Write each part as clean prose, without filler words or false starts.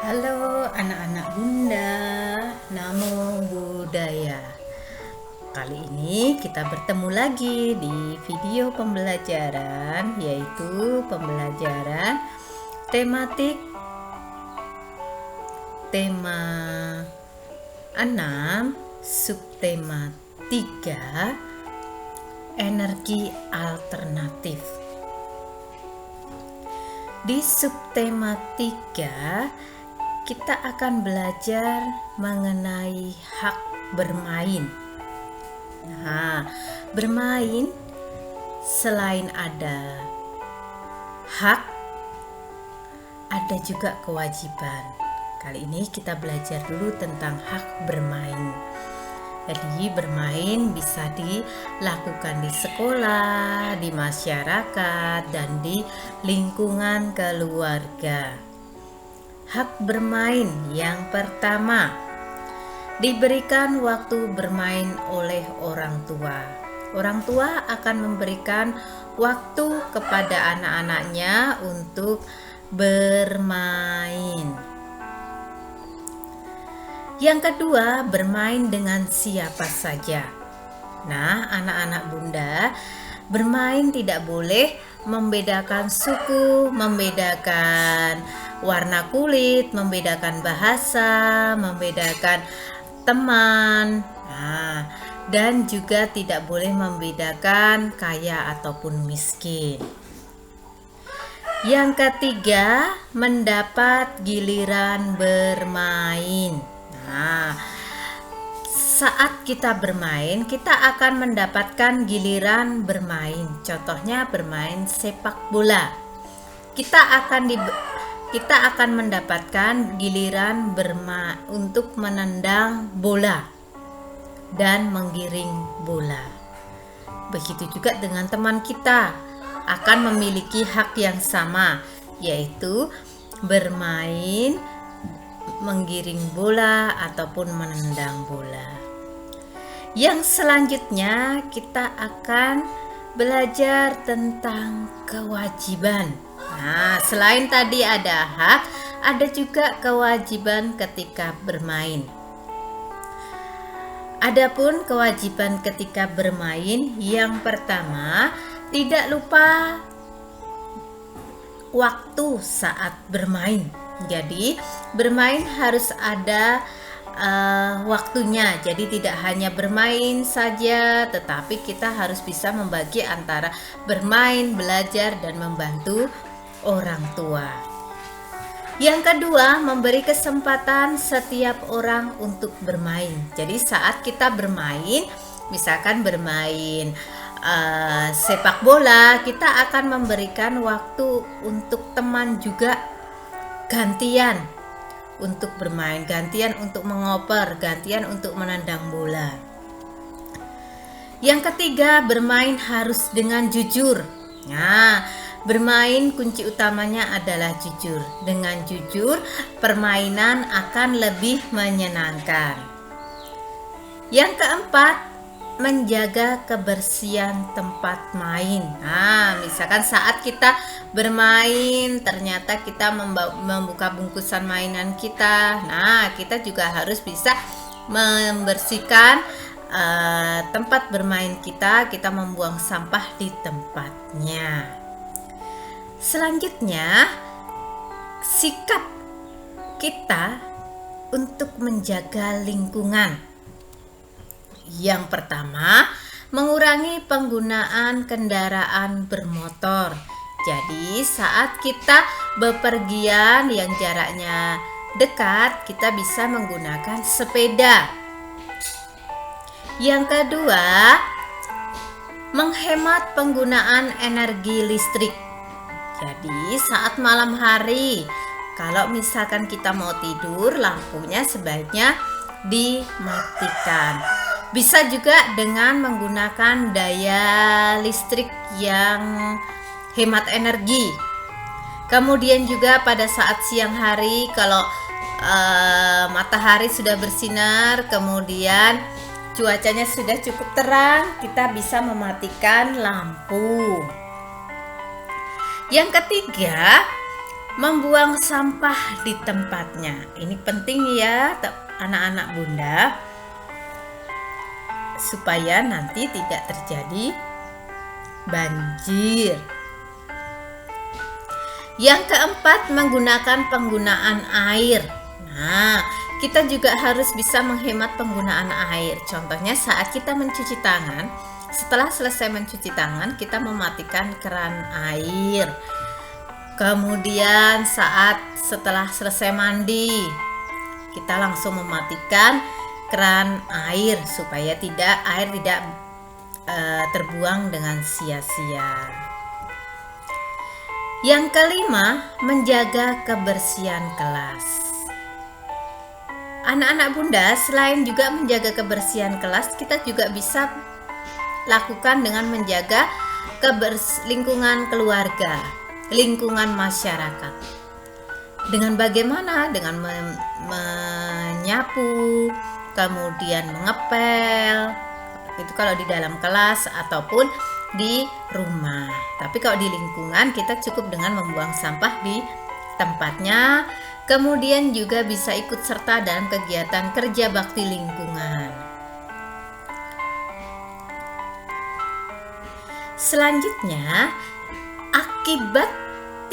Halo anak-anak Bunda, Namo Buddhaya. Kali ini kita bertemu lagi di video pembelajaran, yaitu pembelajaran tematik tema 6, subtema 3, energi alternatif. Di subtema 3 kita akan belajar mengenai hak bermain. Nah, bermain selain ada hak, ada juga kewajiban. Kali ini kita belajar dulu tentang hak bermain. Jadi bermain bisa dilakukan di sekolah, di masyarakat, dan di lingkungan keluarga. Hak bermain yang pertama, diberikan waktu bermain oleh orang tua. Orang tua akan memberikan waktu kepada anak-anaknya untuk bermain. Yang kedua, bermain dengan siapa saja. Nah, anak-anak Bunda, bermain tidak boleh membedakan suku, membedakan warna kulit, membedakan bahasa, membedakan teman. Nah, dan juga tidak boleh membedakan kaya ataupun miskin. Yang ketiga, mendapat giliran bermain. Nah, saat kita bermain, kita akan mendapatkan giliran bermain. Contohnya bermain sepak bola. Kita akan mendapatkan giliran untuk menendang bola dan menggiring bola. Begitu juga dengan teman kita, akan memiliki hak yang sama, yaitu bermain, menggiring bola ataupun menendang bola. Yang selanjutnya kita akan belajar tentang kewajiban. Nah, selain tadi ada hak, ada juga kewajiban ketika bermain. Adapun kewajiban ketika bermain, yang pertama, tidak lupa waktu saat bermain. Jadi bermain harus ada waktunya. Jadi tidak hanya bermain saja, tetapi kita harus bisa membagi antara bermain, belajar, dan membantu orang tua. Yang kedua, memberi kesempatan setiap orang untuk bermain. Jadi saat kita bermain, misalkan bermain sepak bola, kita akan memberikan waktu untuk teman juga, gantian untuk bermain, gantian untuk mengoper, gantian untuk menendang bola. Yang ketiga, bermain harus dengan jujur. Nah, bermain kunci utamanya adalah jujur. Dengan jujur, permainan akan lebih menyenangkan. Yang keempat, menjaga kebersihan tempat main. Nah, misalkan saat kita bermain ternyata kita membuka bungkusan mainan kita. Nah, kita juga harus bisa membersihkan tempat bermain kita membuang sampah di tempatnya. Selanjutnya, sikap kita untuk menjaga lingkungan. Yang pertama, mengurangi penggunaan kendaraan bermotor. Jadi saat kita bepergian yang jaraknya dekat, kita bisa menggunakan sepeda. Yang kedua, menghemat penggunaan energi listrik. Jadi saat malam hari, kalau misalkan kita mau tidur, lampunya sebaiknya dimatikan. Bisa juga dengan menggunakan daya listrik yang hemat energi. Kemudian juga pada saat siang hari, kalau matahari sudah bersinar, kemudian cuacanya sudah cukup terang, kita bisa mematikan lampu. Yang ketiga, membuang sampah di tempatnya. Ini penting ya anak-anak Bunda, supaya nanti tidak terjadi banjir. Yang keempat, menggunakan penggunaan air. Nah, kita juga harus bisa menghemat penggunaan air. Contohnya saat kita mencuci tangan, setelah selesai mencuci tangan, kita mematikan keran air. Kemudian setelah selesai mandi, kita langsung mematikan keran air supaya air tidak terbuang dengan sia-sia. Yang kelima, menjaga kebersihan kelas. Anak-anak Bunda, selain juga menjaga kebersihan kelas, kita juga bisa lakukan dengan menjaga lingkungan keluarga, lingkungan masyarakat. Dengan bagaimana? Dengan menyapu, kemudian mengepel, itu kalau di dalam kelas ataupun di rumah. Tapi kalau di lingkungan, kita cukup dengan membuang sampah di tempatnya. Kemudian juga bisa ikut serta dalam kegiatan kerja bakti lingkungan. Selanjutnya, akibat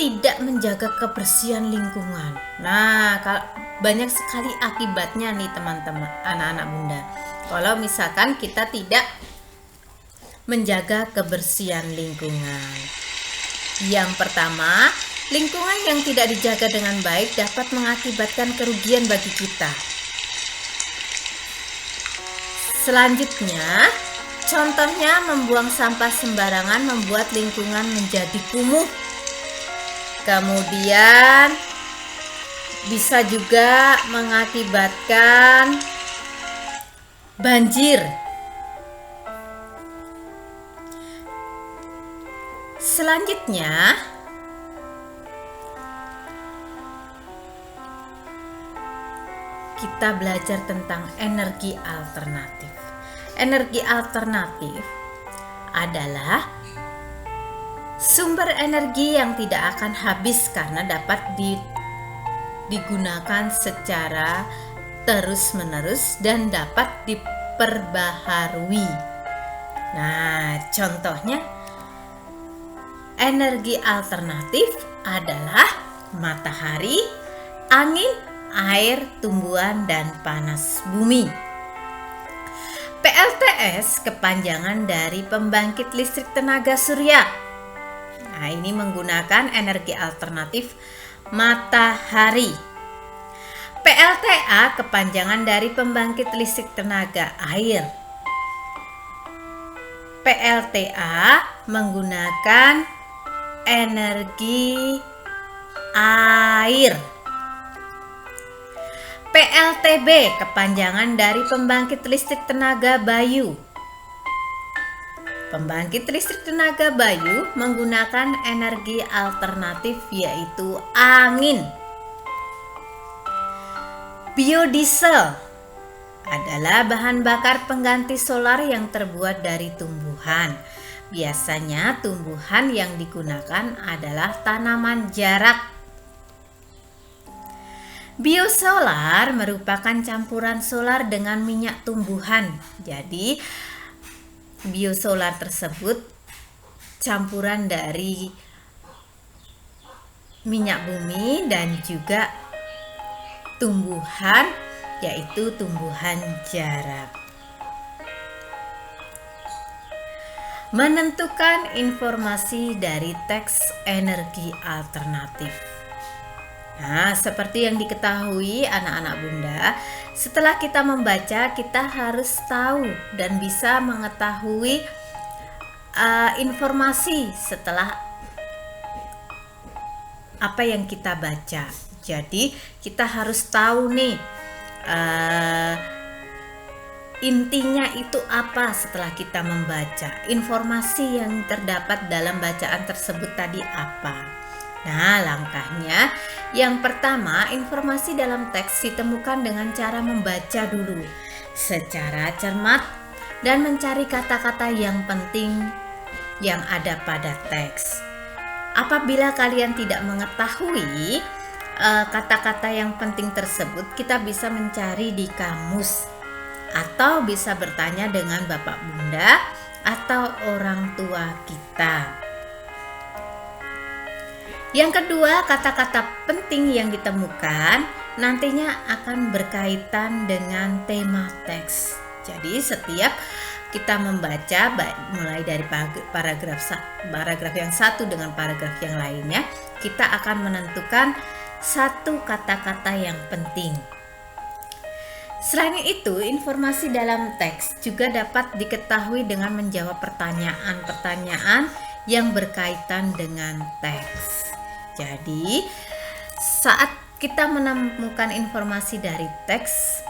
tidak menjaga kebersihan lingkungan. Nah, banyak sekali akibatnya nih teman-teman, anak-anak Bunda. Kalau misalkan kita tidak menjaga kebersihan lingkungan. Yang pertama, lingkungan yang tidak dijaga dengan baik dapat mengakibatkan kerugian bagi kita. Selanjutnya, contohnya membuang sampah sembarangan membuat lingkungan menjadi kumuh. Kemudian bisa juga mengakibatkan banjir. Selanjutnya, kita belajar tentang energi alternatif. Energi alternatif adalah sumber energi yang tidak akan habis karena dapat digunakan secara terus-menerus dan dapat diperbaharui. Nah, contohnya energi alternatif adalah matahari, angin, air, tumbuhan, dan panas bumi. PLTS kepanjangan dari pembangkit listrik tenaga surya. Nah, ini menggunakan energi alternatif matahari. PLTA kepanjangan dari pembangkit listrik tenaga air. PLTA menggunakan energi air. PLTB kepanjangan dari pembangkit listrik tenaga bayu. Pembangkit listrik tenaga bayu menggunakan energi alternatif yaitu angin. Biodiesel adalah bahan bakar pengganti solar yang terbuat dari tumbuhan. Biasanya tumbuhan yang digunakan adalah tanaman jarak. Biosolar merupakan campuran solar dengan minyak tumbuhan. Jadi, biosolar tersebut campuran dari minyak bumi dan juga tumbuhan, yaitu tumbuhan jarak. Menentukan informasi dari teks energi alternatif. Nah, seperti yang diketahui anak-anak Bunda, setelah kita membaca, kita harus tahu dan bisa mengetahui informasi setelah apa yang kita baca. Jadi, kita harus tahu nih intinya itu apa setelah kita membaca. Informasi yang terdapat dalam bacaan tersebut tadi apa. Nah, langkahnya yang pertama, informasi dalam teks ditemukan dengan cara membaca dulu secara cermat dan mencari kata-kata yang penting yang ada pada teks. Apabila kalian tidak mengetahui kata-kata yang penting tersebut, kita bisa mencari di kamus atau bisa bertanya dengan Bapak Bunda atau orang tua kita. Yang kedua, kata-kata penting yang ditemukan nantinya akan berkaitan dengan tema teks. Jadi setiap kita membaca mulai dari paragraf yang satu dengan paragraf yang lainnya, kita akan menentukan satu kata-kata yang penting. Selain itu, informasi dalam teks juga dapat diketahui dengan menjawab pertanyaan-pertanyaan yang berkaitan dengan teks. Jadi, saat kita menemukan informasi dari teks,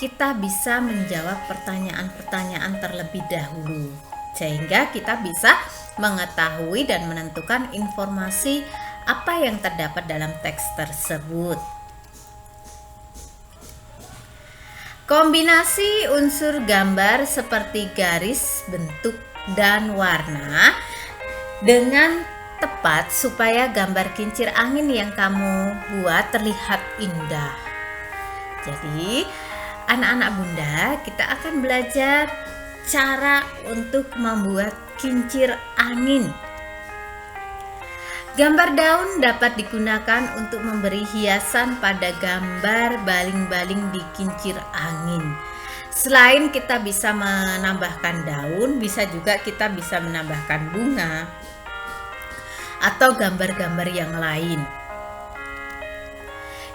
kita bisa menjawab pertanyaan-pertanyaan terlebih dahulu, sehingga kita bisa mengetahui dan menentukan informasi apa yang terdapat dalam teks tersebut. Kombinasi unsur gambar seperti garis, bentuk, dan warna dengan tepat supaya gambar kincir angin yang kamu buat terlihat indah. Jadi, anak-anak Bunda, kita akan belajar cara untuk membuat kincir angin. Gambar daun dapat digunakan untuk memberi hiasan pada gambar baling-baling di kincir angin. Selain kita bisa menambahkan daun, bisa juga kita bisa menambahkan bunga atau gambar-gambar yang lain.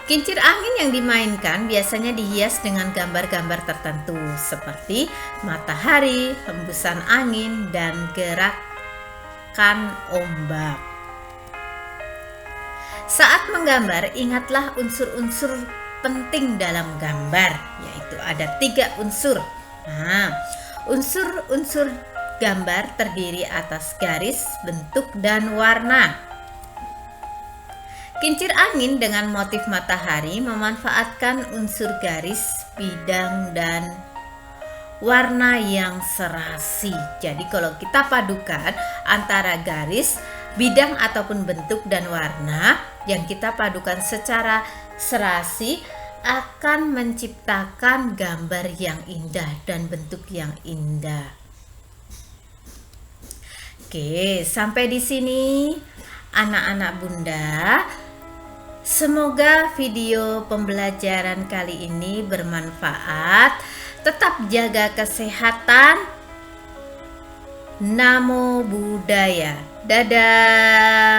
Kincir angin yang dimainkan biasanya dihias dengan gambar-gambar tertentu seperti matahari, hembusan angin, dan gerakan ombak. Saat menggambar, ingatlah unsur-unsur penting dalam gambar, yaitu ada 3 unsur. Nah, unsur-unsur gambar terdiri atas garis, bentuk, dan warna. Kincir angin dengan motif matahari memanfaatkan unsur garis, bidang, dan warna yang serasi. Jadi kalau kita padukan antara garis, bidang ataupun bentuk dan warna yang kita padukan secara serasi akan menciptakan gambar yang indah dan bentuk yang indah. Oke, sampai di sini anak-anak Bunda. Semoga video pembelajaran kali ini bermanfaat. Tetap jaga kesehatan. Namo Buddhaya. Dadah.